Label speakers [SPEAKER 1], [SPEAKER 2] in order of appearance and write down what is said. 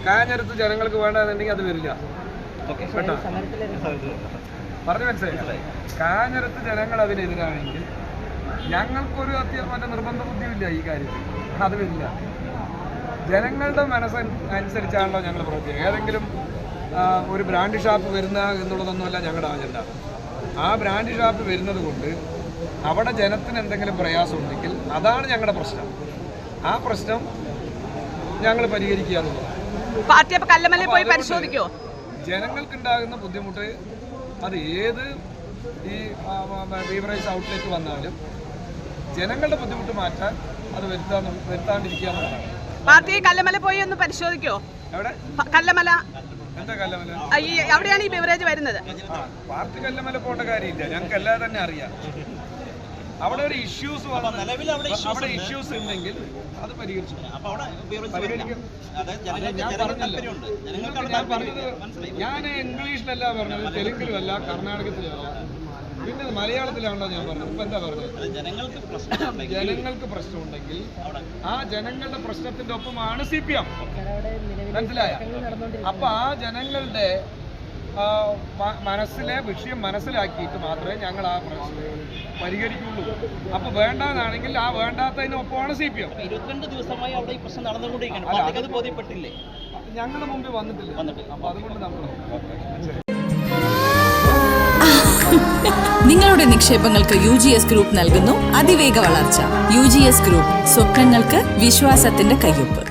[SPEAKER 1] കാഞ്ഞിരത്ത് ജനങ്ങൾക്ക് വേണ്ടതെന്നുണ്ടെങ്കിൽ അത് വരില്ല കേട്ടോ. പറഞ്ഞു മനസ്സിലായി. കാഞ്ഞിരത്ത് ജനങ്ങൾ അതിനെതിരാണെങ്കിൽ ഞങ്ങൾക്കൊരു മറ്റേ നിർബന്ധ ബുദ്ധിയില്ല ഈ കാര്യത്തിൽ, അത് വരില്ല. ജനങ്ങളുടെ മനസ്സനുസരിച്ചാണല്ലോ ഞങ്ങൾ പ്രവർത്തിക്കുക. ഏതെങ്കിലും ഒരു ബ്രാൻഡ് ഷാപ്പ് വരുന്ന എന്നുള്ളതൊന്നുമല്ല ഞങ്ങളുടെ അജണ്ട. ആ ബ്രാൻഡ് ഷാപ്പ് വരുന്നത് കൊണ്ട് അവിടെ ജനത്തിന് എന്തെങ്കിലും പ്രയാസം ഉണ്ടെങ്കിൽ അതാണ് ഞങ്ങളുടെ പ്രശ്നം. ആ പ്രശ്നം ഞങ്ങൾ പരിഹരിക്കുക എന്നുള്ളതാണ്. ജനങ്ങൾക്കുണ്ടാകുന്ന ബുദ്ധിമുട്ട് അത് ഏത് ഈ ബീവറേജ് ഔട്ട്ലെറ്റ് വന്നാലും ജനങ്ങളുടെ ബുദ്ധിമുട്ട് മാറ്റാൻ അത് വരുത്താണ്ടിരിക്കുക എന്നുള്ളതാണ്.
[SPEAKER 2] പാർട്ടി കല്ലമല പോയി ഒന്ന് പരിശോധിക്കോ?
[SPEAKER 1] എവിടെ?
[SPEAKER 2] കല്ലമല.
[SPEAKER 1] എന്താ കല്ലമല?
[SPEAKER 2] അവിടെയാണ് ഈ ബിവറേജ് വരുന്നത്.
[SPEAKER 1] പാർട്ടി കല്ലമല പോകേണ്ട കാര്യമില്ല, ഞങ്ങൾക്ക് എല്ലാം തന്നെ അറിയാം. അവിടെ ഒരു ഇഷ്യൂസ് അവിടെ ഇഷ്യൂസ് ഉണ്ടെങ്കിൽ അത് പരിഹരിച്ചു. ഞാൻ ഇംഗ്ലീഷിലല്ല പറഞ്ഞത്, തെലുങ്കിലുമല്ല, കർണാടകത്തിലല്ല, പിന്നെ മലയാളത്തിലാണല്ലോ ഞാൻ പറഞ്ഞത്. ഇപ്പൊ എന്താ പറഞ്ഞത്? ജനങ്ങൾക്ക് പ്രശ്നമുണ്ടെങ്കിൽ ആ ജനങ്ങളുടെ പ്രശ്നത്തിന്റെ ഒപ്പമാണ് CPM. മനസ്സിലായ? അപ്പൊ ആ ജനങ്ങളുടെ മനസ്സിലെ വിഷയം മനസ്സിലാക്കിയിട്ട് മാത്രമേ ഞങ്ങൾ ആ പ്രശ്നം പരിഹരിക്കുള്ളൂ. അപ്പൊ വേണ്ടാന്നാണെങ്കിൽ ആ വേണ്ടാത്തതിനൊപ്പമാണ് CPM.
[SPEAKER 3] 22 ദിവസമായി അവിടെ ഈ പ്രശ്നം നടന്നുകൊണ്ടിരിക്കുകയാണ്. ബോധ്യപ്പെട്ടില്ലേ?
[SPEAKER 1] ഞങ്ങളുടെ മുമ്പിൽ വന്നിട്ടില്ല. അപ്പൊ അതുകൊണ്ട് നമ്മൾ
[SPEAKER 4] നിങ്ങളുടെ നിക്ഷേപങ്ങൾക്ക് UGS ഗ്രൂപ്പ് നൽകുന്നു അതിവേഗ വളർച്ച. UGS ഗ്രൂപ്പ്, സ്വപ്നങ്ങൾക്ക് വിശ്വാസത്തിന്റെ കയ്യൊപ്പ്.